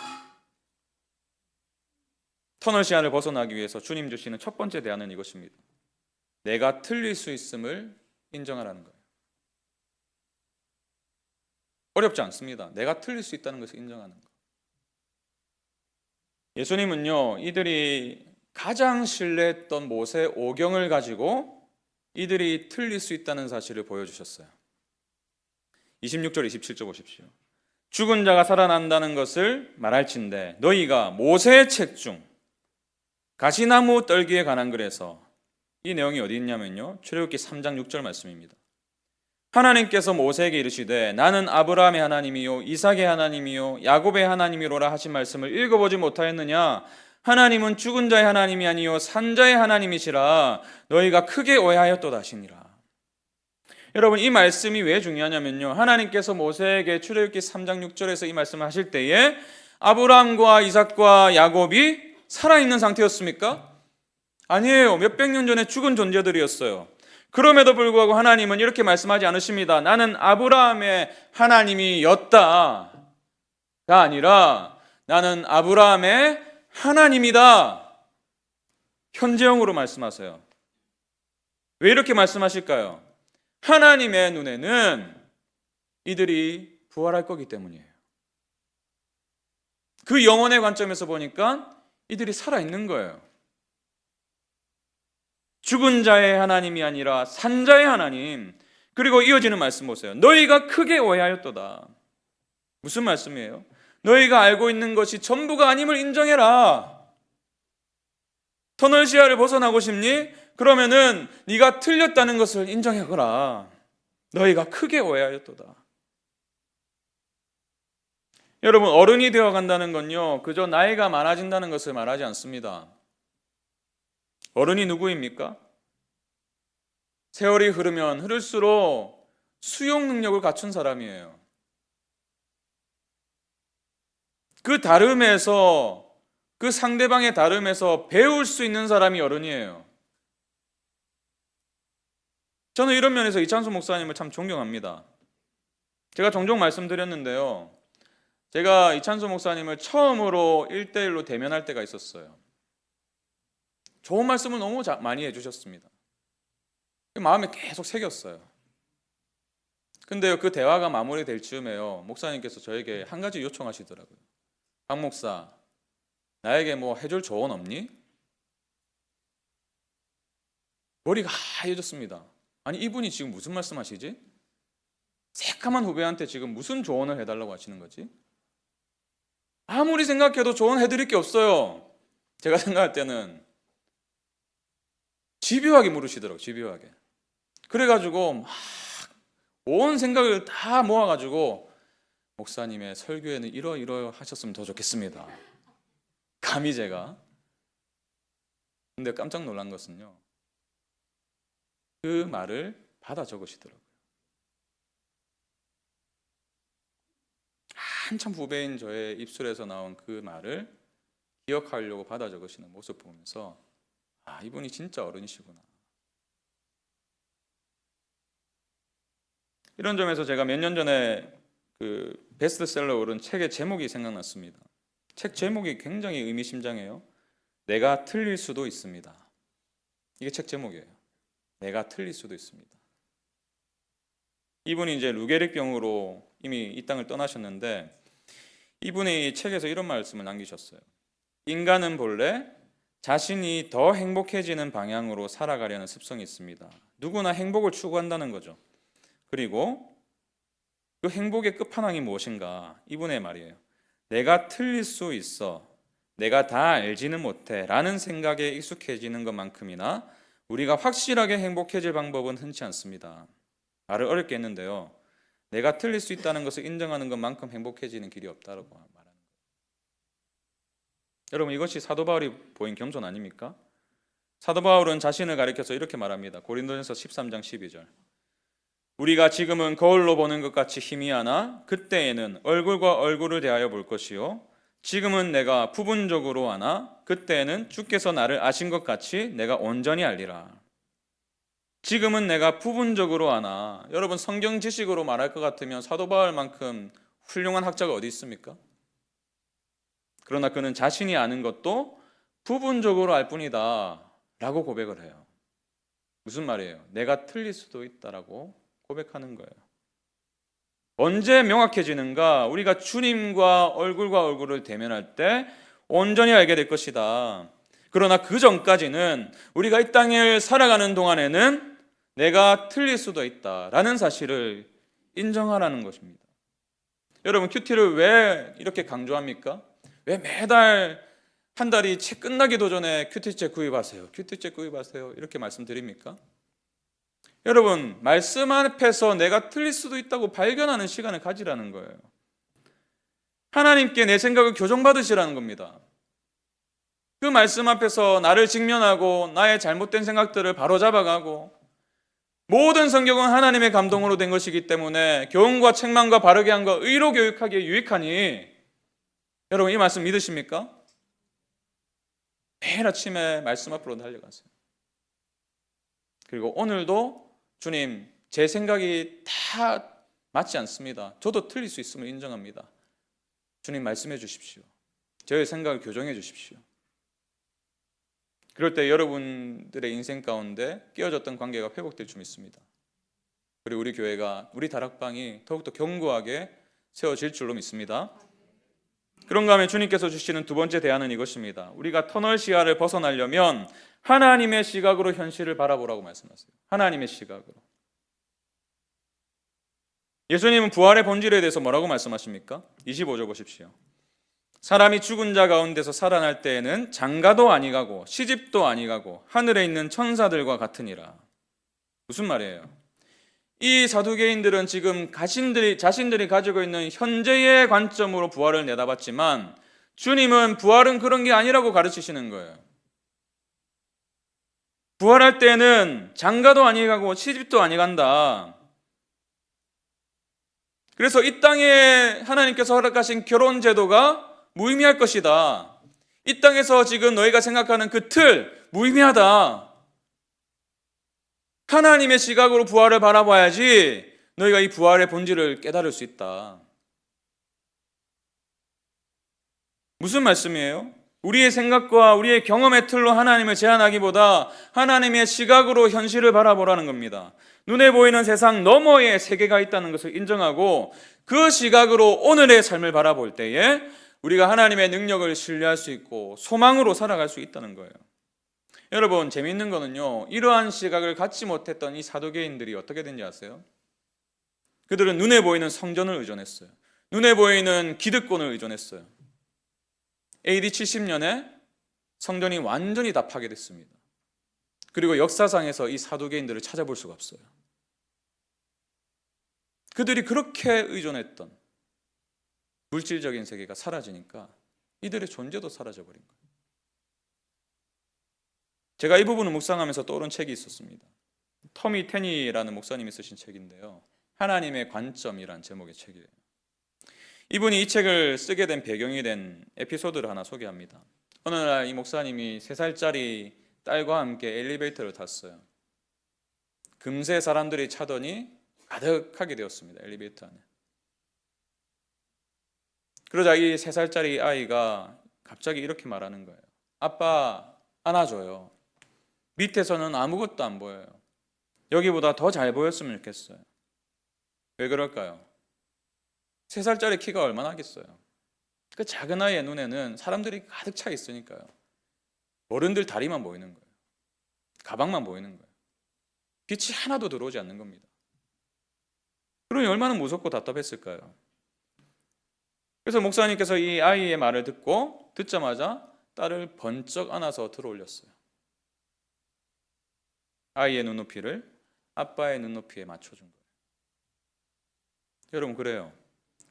터널 시야를 벗어나기 위해서 주님 주시는 첫 번째 대안은 이것입니다. 내가 틀릴 수 있음을 인정하라는 거예요. 어렵지 않습니다. 내가 틀릴 수 있다는 것을 인정하는 거. 예수님은요, 이들이 가장 신뢰했던 모세 오경을 가지고 이들이 틀릴 수 있다는 사실을 보여주셨어요. 26절 27절 보십시오. 죽은 자가 살아난다는 것을 말할진대 너희가 모세의 책 중 가시나무 떨기에 관한 글에서, 이 내용이 어디 있냐면요, 출애굽기 3장 6절 말씀입니다. 하나님께서 모세에게 이르시되 나는 아브라함의 하나님이요 이삭의 하나님이요 야곱의 하나님이로라 하신 말씀을 읽어보지 못하였느냐. 하나님은 죽은 자의 하나님이 아니요 산 자의 하나님이시라 너희가 크게 오해하였도다 하시니라. 여러분, 이 말씀이 왜 중요하냐면요, 하나님께서 모세에게 출애굽기 3장 6절에서 이 말씀을 하실 때에 아브라함과 이삭과 야곱이 살아있는 상태였습니까? 아니에요. 몇백 년 전에 죽은 존재들이었어요. 그럼에도 불구하고 하나님은 이렇게 말씀하지 않으십니다. 나는 아브라함의 하나님이었다가 아니라 나는 아브라함의 하나님이다. 현재형으로 말씀하세요. 왜 이렇게 말씀하실까요? 하나님의 눈에는 이들이 부활할 거기 때문이에요. 그 영혼의 관점에서 보니까 이들이 살아있는 거예요. 죽은 자의 하나님이 아니라 산 자의 하나님. 그리고 이어지는 말씀 보세요. 너희가 크게 오해하였도다. 무슨 말씀이에요? 너희가 알고 있는 것이 전부가 아님을 인정해라. 터널 시야를 벗어나고 싶니? 그러면은 네가 틀렸다는 것을 인정하거라. 너희가 크게 오해하였도다. 여러분, 어른이 되어 간다는 건요, 그저 나이가 많아진다는 것을 말하지 않습니다. 어른이 누구입니까? 세월이 흐르면 흐를수록 수용 능력을 갖춘 사람이에요. 그 다름에서, 그 상대방의 다름에서 배울 수 있는 사람이 어른이에요. 저는 이런 면에서 이찬수 목사님을 참 존경합니다. 제가 종종 말씀드렸는데요. 제가 이찬수 목사님을 처음으로 1대1로 대면할 때가 있었어요. 좋은 말씀을 너무 많이 해주셨습니다. 마음에 계속 새겼어요. 근데 그 대화가 마무리될 즈음에요, 목사님께서 저에게 한 가지 요청하시더라고요. 박 목사, 나에게 뭐 해줄 조언 없니? 머리가 하얘졌습니다. 아니, 이분이 지금 무슨 말씀하시지? 새까만 후배한테 지금 무슨 조언을 해달라고 하시는 거지? 아무리 생각해도 조언 해드릴 게 없어요. 제가 생각할 때는 집요하게 물으시더라고요. 집요하게. 그래가지고 막 온 생각을 다 모아가지고, 목사님의 설교에는 이러 하셨으면 더 좋겠습니다. 감히 제가. 근데 깜짝 놀란 것은요, 그 말을 받아 적으시더라고요. 한참 후배인 저의 입술에서 나온 그 말을 기억하려고 받아 적으시는 모습 보면서, 아, 이분이 진짜 어른이시구나. 이런 점에서 제가 몇 년 전에 그 베스트셀러 오른 책의 제목이 생각났습니다. 책 제목이 굉장히 의미심장해요. 내가 틀릴 수도 있습니다. 이게 책 제목이에요. 내가 틀릴 수도 있습니다. 이분이 이제 루게릭 병으로 이미 이 땅을 떠나셨는데, 이분이 책에서 이런 말씀을 남기셨어요. 인간은 본래 자신이 더 행복해지는 방향으로 살아가려는 습성이 있습니다. 누구나 행복을 추구한다는 거죠. 그리고 그 행복의 끝판왕이 무엇인가? 이분의 말이에요. 내가 틀릴 수 있어, 내가 다 알지는 못해 라는 생각에 익숙해지는 것만큼이나 우리가 확실하게 행복해질 방법은 흔치 않습니다. 말을 어렵게 했는데요, 내가 틀릴 수 있다는 것을 인정하는 것만큼 행복해지는 길이 없다고 말하는 거예요. 여러분, 이것이 사도 바울이 보인 겸손 아닙니까? 사도 바울은 자신을 가리켜서 이렇게 말합니다. 고린도전서 13장 12절. 우리가 지금은 거울로 보는 것 같이 희미하나 그때에는 얼굴과 얼굴을 대하여 볼 것이요, 지금은 내가 부분적으로 아나 그때에는 주께서 나를 아신 것 같이 내가 온전히 알리라. 지금은 내가 부분적으로 아나. 여러분, 성경 지식으로 말할 것 같으면 사도 바울만큼 훌륭한 학자가 어디 있습니까? 그러나 그는 자신이 아는 것도 부분적으로 알 뿐이다 라고 고백을 해요. 무슨 말이에요? 내가 틀릴 수도 있다라고 고백하는 거예요. 언제 명확해지는가? 우리가 주님과 얼굴과 얼굴을 대면할 때 온전히 알게 될 것이다. 그러나 그 전까지는, 우리가 이 땅을 살아가는 동안에는 내가 틀릴 수도 있다라는 사실을 인정하라는 것입니다. 여러분, 큐티를 왜 이렇게 강조합니까? 왜 매달 한 달이 채 끝나기도 전에 큐티책 구입하세요, 큐티책 구입하세요 이렇게 말씀드립니까? 여러분, 말씀 앞에서 내가 틀릴 수도 있다고 발견하는 시간을 가지라는 거예요. 하나님께 내 생각을 교정받으시라는 겁니다. 그 말씀 앞에서 나를 직면하고 나의 잘못된 생각들을 바로잡아가고, 모든 성경은 하나님의 감동으로 된 것이기 때문에 교훈과 책망과 바르게 함과 의로 교육하기에 유익하니, 여러분, 이 말씀 믿으십니까? 매일 아침에 말씀 앞으로 달려가세요. 그리고 오늘도 주님, 제 생각이 다 맞지 않습니다. 저도 틀릴 수 있음을 인정합니다. 주님, 말씀해 주십시오. 저의 생각을 교정해 주십시오. 그럴 때 여러분들의 인생 가운데 깨어졌던 관계가 회복될 줄 믿습니다. 그리고 우리 교회가, 우리 다락방이 더욱더 견고하게 세워질 줄로 믿습니다. 그런가 하면 주님께서 주시는 두 번째 대안은 이것입니다. 우리가 터널 시야를 벗어나려면 하나님의 시각으로 현실을 바라보라고 말씀하세요. 하나님의 시각으로. 예수님은 부활의 본질에 대해서 뭐라고 말씀하십니까? 25절 보십시오. 사람이 죽은 자 가운데서 살아날 때에는 장가도 아니가고 시집도 아니가고 하늘에 있는 천사들과 같으니라. 무슨 말이에요? 이 사두개인들은 지금 자신들이 가지고 있는 현재의 관점으로 부활을 내다봤지만 주님은 부활은 그런 게 아니라고 가르치시는 거예요. 부활할 때는 장가도 아니가고 시집도 아니간다. 그래서 이 땅에 하나님께서 허락하신 결혼 제도가 무의미할 것이다. 이 땅에서 지금 너희가 생각하는 그 틀 무의미하다. 하나님의 시각으로 부활을 바라봐야지 너희가 이 부활의 본질을 깨달을 수 있다. 무슨 말씀이에요? 우리의 생각과 우리의 경험의 틀로 하나님을 제한하기보다 하나님의 시각으로 현실을 바라보라는 겁니다. 눈에 보이는 세상 너머에 세계가 있다는 것을 인정하고 그 시각으로 오늘의 삶을 바라볼 때에 우리가 하나님의 능력을 신뢰할 수 있고 소망으로 살아갈 수 있다는 거예요. 여러분, 재미있는 거는요, 이러한 시각을 갖지 못했던 이 사두개인들이 어떻게 된지 아세요? 그들은 눈에 보이는 성전을 의존했어요. 눈에 보이는 기득권을 의존했어요. AD 70년에 성전이 완전히 다 파괴됐습니다. 그리고 역사상에서 이 사두개인들을 찾아볼 수가 없어요. 그들이 그렇게 의존했던 물질적인 세계가 사라지니까 이들의 존재도 사라져버린 거예요. 제가 이 부분을 묵상하면서 떠오른 책이 있었습니다. 터미 테니라는 목사님이 쓰신 책인데요. 하나님의 관점이란 제목의 책이에요. 이분이 이 책을 쓰게 된 배경이 된 에피소드를 하나 소개합니다. 어느 날 이 목사님이 3살짜리 딸과 함께 엘리베이터를 탔어요. 금세 사람들이 차더니 가득하게 되었습니다. 엘리베이터 안에. 그러자 이 3살짜리 아이가 갑자기 이렇게 말하는 거예요. 아빠, 안아줘요. 밑에서는 아무것도 안 보여요. 여기보다 더 잘 보였으면 좋겠어요. 왜 그럴까요? 3살짜리 키가 얼마나 하겠어요? 그 작은 아이의 눈에는 사람들이 가득 차 있으니까요. 어른들 다리만 보이는 거예요. 가방만 보이는 거예요. 빛이 하나도 들어오지 않는 겁니다. 그러니 얼마나 무섭고 답답했을까요? 그래서 목사님께서 이 아이의 말을 듣자마자 딸을 번쩍 안아서 들어올렸어요. 아이의 눈높이를 아빠의 눈높이에 맞춰준 거예요. 여러분, 그래요.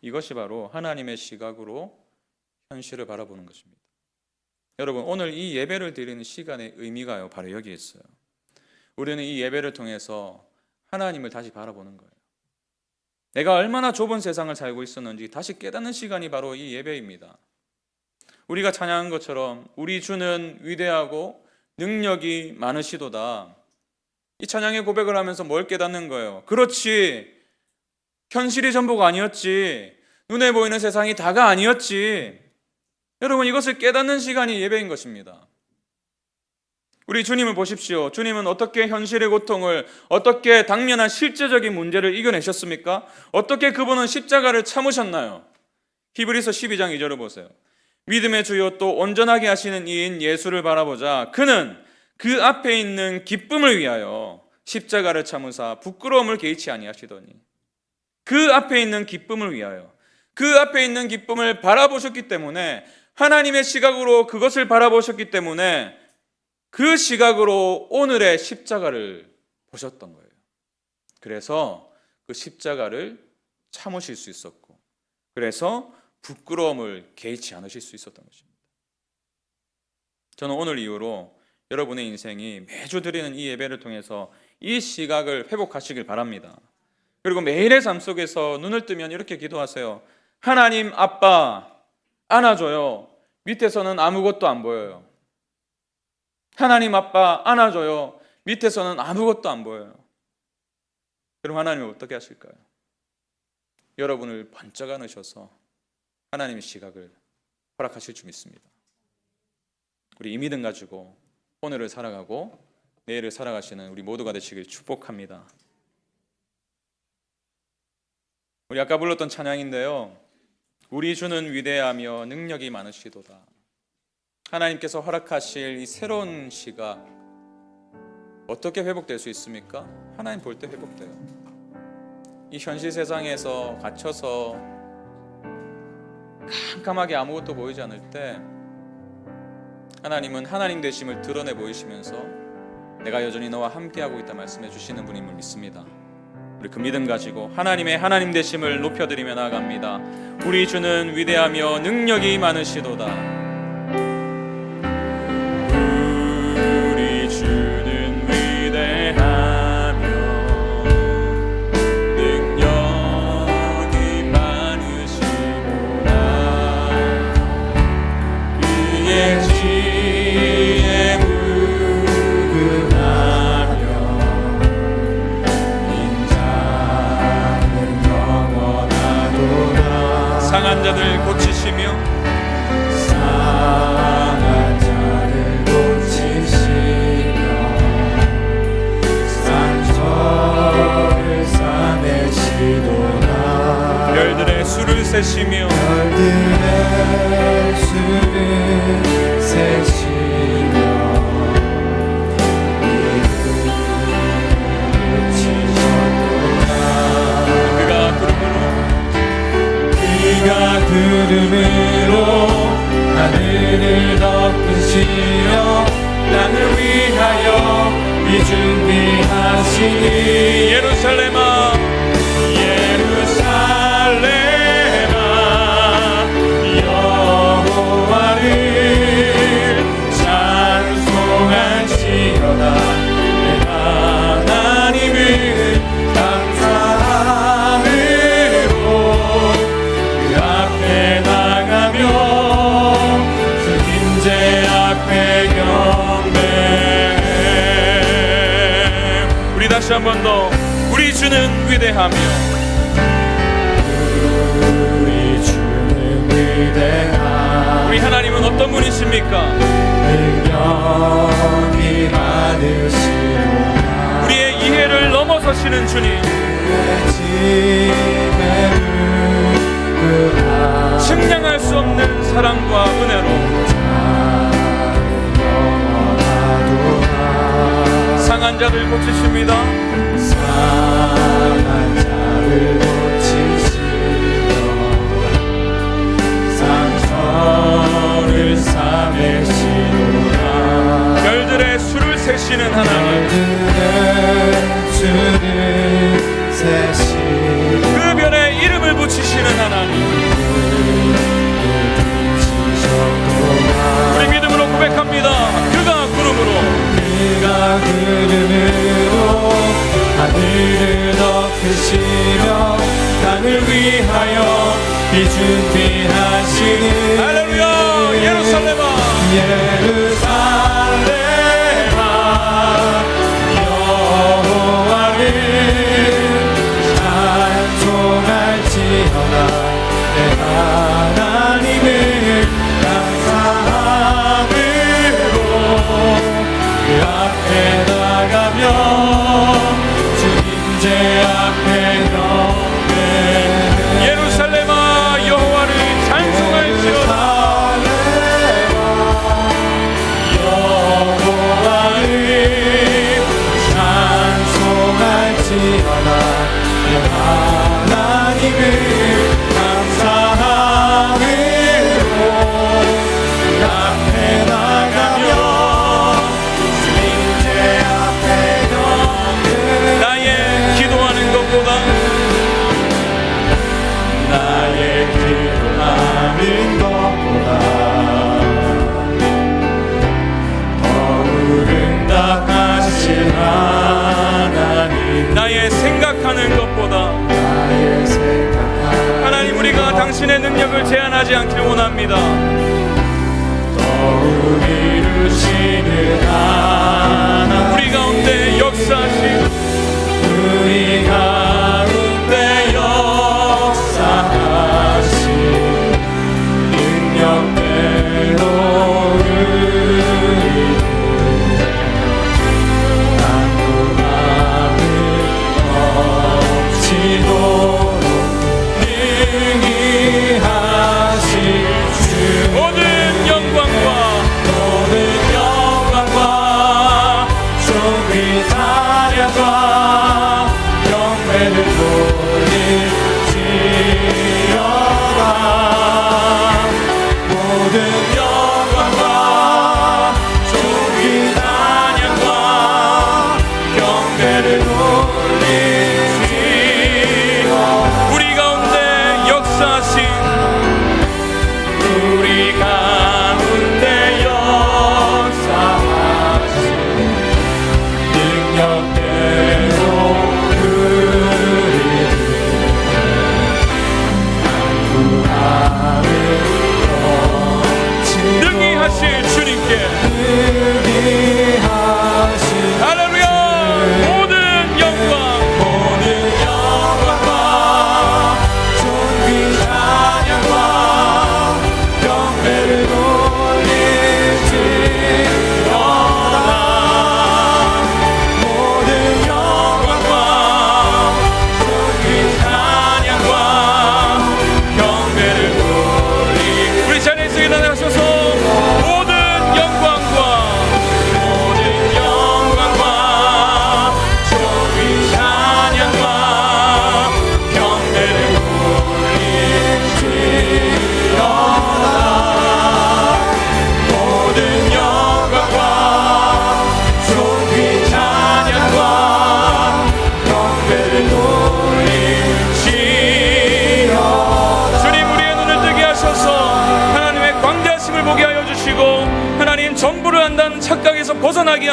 이것이 바로 하나님의 시각으로 현실을 바라보는 것입니다. 여러분, 오늘 이 예배를 드리는 시간의 의미가요, 바로 여기에 있어요. 우리는 이 예배를 통해서 하나님을 다시 바라보는 거예요. 내가 얼마나 좁은 세상을 살고 있었는지 다시 깨닫는 시간이 바로 이 예배입니다. 우리가 찬양한 것처럼 우리 주는 위대하고 능력이 많으시도다. 이 찬양의 고백을 하면서 뭘 깨닫는 거예요? 그렇지, 현실이 전부가 아니었지, 눈에 보이는 세상이 다가 아니었지. 여러분, 이것을 깨닫는 시간이 예배인 것입니다. 우리 주님을 보십시오. 주님은 어떻게 현실의 고통을, 어떻게 당면한 실제적인 문제를 이겨내셨습니까? 어떻게 그분은 십자가를 참으셨나요? 히브리서 12장 2절을 보세요. 믿음의 주요 또 온전하게 하시는 이인 예수를 바라보자. 그는 그 앞에 있는 기쁨을 위하여 십자가를 참으사 부끄러움을 개의치 아니하시더니. 그 앞에 있는 기쁨을 위하여, 그 앞에 있는 기쁨을 바라보셨기 때문에, 하나님의 시각으로 그것을 바라보셨기 때문에 그 시각으로 오늘의 십자가를 보셨던 거예요. 그래서 그 십자가를 참으실 수 있었고, 그래서 부끄러움을 개의치 않으실 수 있었던 것입니다. 저는 오늘 이후로 여러분의 인생이 매주 드리는 이 예배를 통해서 이 시각을 회복하시길 바랍니다. 그리고 매일의 삶 속에서 눈을 뜨면 이렇게 기도하세요. 하나님 아빠, 안아줘요. 밑에서는 아무것도 안 보여요. 하나님 아빠, 안아줘요. 밑에서는 아무것도 안 보여요. 그럼 하나님은 어떻게 하실까요? 여러분을 번쩍 안으셔서 하나님의 시각을 허락하실 줄 믿습니다. 우리 이 믿음 가지고 오늘을 살아가고 내일을 살아가시는 우리 모두가 되시길 축복합니다. 우리 아까 불렀던 찬양인데요, 우리 주는 위대하며 능력이 많으시도다. 하나님께서 허락하실 이 새로운 시각 어떻게 회복될 수 있습니까? 하나님 볼 때 회복돼요. 이 현실 세상에서 갇혀서 깜깜하게 아무것도 보이지 않을 때 하나님은 하나님 되심을 드러내 보이시면서 내가 여전히 너와 함께하고 있다 말씀해 주시는 분임을 믿습니다. 우리 그 믿음 가지고 하나님의 하나님 되심을 높여드리며 나아갑니다. 우리 주는 위대하며 능력이 많으시도다. 우리 주는 위대하며 능력이 많으시도다. 그의 지혜 무궁하며 인자는 영원하도다. 상한 자들 고치시며 상한 자를 고치시며 상처를 싸매시도다. 별들의 수를 세시며 별들의 수를 세시며 이름을 지셨도다. 그가 구름으로 하늘을 덮으시며 땅을 위하여 비 준비하시니 예루살렘아 예루살렘아 여호와를 찬송할지어다. 내 하나님을 감사함으로 그 앞에 나가며 주 임재 앞에 경배해. 우리 다시 한 번 더. 우리 주는 위대하며 우리 주는 위대하며 우리 하나님은 어떤 분이십니까? 능력이 많으시도다. 우리의 이해를 넘어서시는 주님, 측량할 수 없는 사랑과 은혜로 상한 자들 고치십니다. 상한 자를 고치시며 상처를 싸매시도다. 별들의 수를 세시는 하나님, 별들의 수를 세시며 그 별에 이름을 붙이시는 하나님, 우리 믿음으로 고백합니다. 그가 구름으로 하늘을 덮으시며 땅을 위하여 비 준비하시니 할렐루야. 예루살렘아 예루살렘아 여호와를 찬송할지어다. 내 하나님을 감사함으로 그 앞에 나가며 주 임재 앞에 경배해. 예루살렘아 여호와를 찬송할지어다. 여호와를 찬송할지어다. 내 하나님을 감사함으로 그 앞에 나가며 나의 기도하는 것보다 더욱 응답하실 하나님, 나의 생각하는 것보다 하나님, 우리가 당신의 능력을 제한하지 않기를 원합니다. 더욱 이루시는 하나님, 우리 가운데 역사하시고 우리 가운데 역사하신 능력대로 우리를 난도함을 넘치도록 능히 하실 주 모든 영광과 존귀 다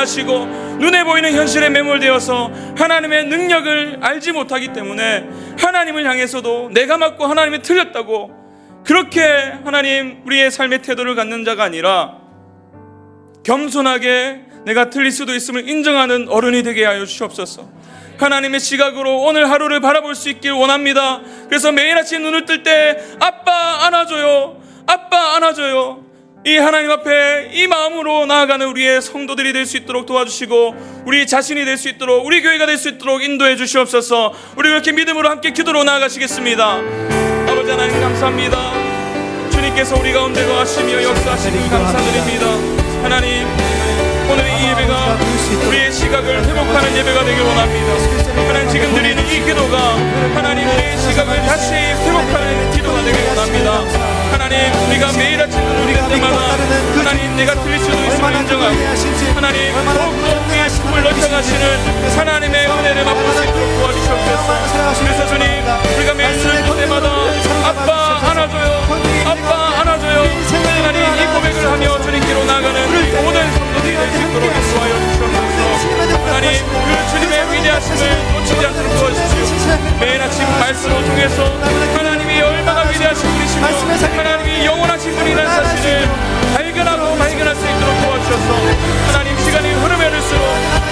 하시고 눈에 보이는 현실에 매몰되어서 하나님의 능력을 알지 못하기 때문에 하나님을 향해서도 내가 맞고 하나님이 틀렸다고 그렇게 하나님 우리의 삶의 태도를 갖는 자가 아니라 겸손하게 내가 틀릴 수도 있음을 인정하는 어른이 되게 하여 주시옵소서. 하나님의 시각으로 오늘 하루를 바라볼 수 있길 원합니다. 그래서 매일 아침 눈을 뜰 때 아빠 안아줘요, 아빠 안아줘요, 이 하나님 앞에 이 마음으로 나아가는 우리의 성도들이 될 수 있도록 도와주시고 우리 자신이 될 수 있도록 우리 교회가 될 수 있도록 인도해 주시옵소서. 우리 그렇게 믿음으로 함께 기도로 나아가시겠습니다. 아버지 하나님 감사합니다. 주님께서 우리 가운데 거하시며 역사하시니 감사드립니다. 하나님 오늘 이 예배가 우리의 시각을 회복하는 예배가 되길 원합니다. 하나님 지금 드리는 이 기도가 하나님 우리의 시각을 다시 회복하는 기도가 되길 원합니다. 하나님 우리가 매일 아침 눈을 뜰 때마다 하나님 내가 틀릴 수도 있음을 인정하고 하나님 더욱더 우리의 숨을 넓혀가시는 하나님의 은혜를 맛볼 수 있도록 도와주시옵소서. 그래서 주님 우리가 매일 눈을 뜰 때마다 아빠 안아줘요, 아빠 안아줘요, 하나님 이 고백을 하며 주님께로 나아가는 우리 모든 성도들이 될 수 있도록 인도하여 주시옵소서. 하나님 그 주님의 위대하심을 놓치지 않도록 도와주시오. 매일 아침 말씀을 통해서 하나님이 얼마나 위대하신 분이시며 하나님이 영원하신 분이라는 사실을 발견하고 발견할 수 있도록 도와주셔서 하나님 시간이 흐르면 흐를수록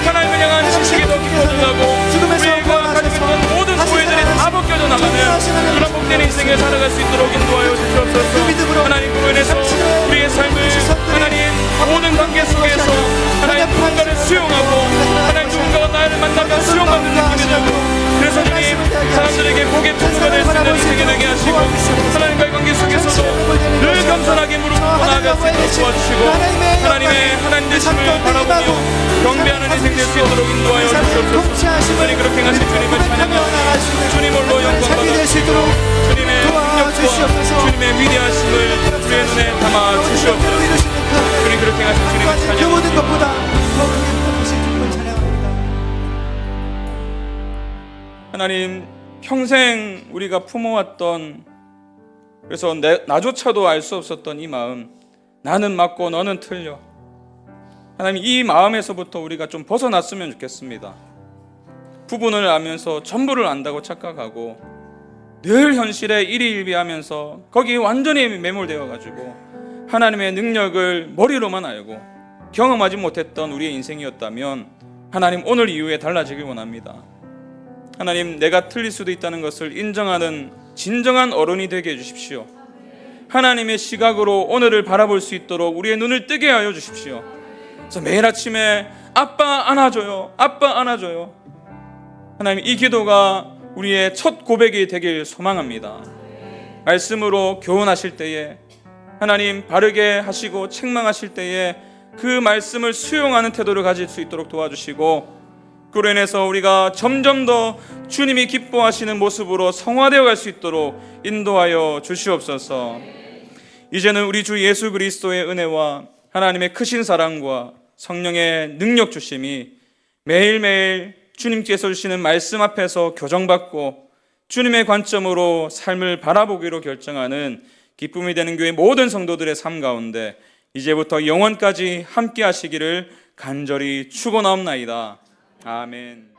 하나님을 향한 지식이 더 깊어져가고 우리가 가지고 있던 모든 소외들이 다 벗겨져 나가는 그런 복된 인생을 살아갈 수 있도록 인도하여 주시옵소서. 하나님 그로 인해서 우리의 삶을 하나님 모든 관계 속에서 하나님 누군가를 수용하고 하나님 누군가가 나를 만나면 수용받는 느낌이 들고 그래서 주님 사람들에게 복의 통로가 될 수 있는 인생이 되게 하시고 하나님과의 관계 속에서도 늘 겸손하게 무릎 꿇고 나아갈 수 있도록 도와주시고 하나님의 하나님 되심을 바라보며 경배하는 인생 될 수 있도록 인도하여 주시옵소서. 하나님 그렇게 하신 주님을 찬양하고 주님 홀로 영광 받으시고 주님의 능력과 주님의 위대하심을 우리의 눈에 담아 주시옵소서. 주님 그렇게 하신 주님을 찬양하고 그 모든 것보다 더 크게 크신 주님을 찬양합니다. 하나님 평생 우리가 품어왔던 그래서 나조차도 알 수 없었던 이 마음, 나는 맞고 너는 틀려, 하나님 이 마음에서부터 우리가 좀 벗어났으면 좋겠습니다. 부분을 알면서 전부를 안다고 착각하고 늘 현실에 일희일비하면서 거기에 완전히 매몰되어 가지고 하나님의 능력을 머리로만 알고 경험하지 못했던 우리의 인생이었다면 하나님 오늘 이후에 달라지길 원합니다. 하나님 내가 틀릴 수도 있다는 것을 인정하는 진정한 어른이 되게 해주십시오. 하나님의 시각으로 오늘을 바라볼 수 있도록 우리의 눈을 뜨게 하여 주십시오. 그래서 매일 아침에 아빠 안아줘요, 아빠 안아줘요. 하나님 이 기도가 우리의 첫 고백이 되길 소망합니다. 말씀으로 교훈하실 때에 하나님 바르게 하시고 책망하실 때에 그 말씀을 수용하는 태도를 가질 수 있도록 도와주시고 그로 인해서 우리가 점점 더 주님이 기뻐하시는 모습으로 성화되어 갈 수 있도록 인도하여 주시옵소서. 이제는 우리 주 예수 그리스도의 은혜와 하나님의 크신 사랑과 성령의 능력 주심이 매일매일 주님께서 주시는 말씀 앞에서 교정받고 주님의 관점으로 삶을 바라보기로 결정하는 기쁨이 되는 교회 모든 성도들의 삶 가운데 이제부터 영원까지 함께 하시기를 간절히 축원하옵나이다. 아멘.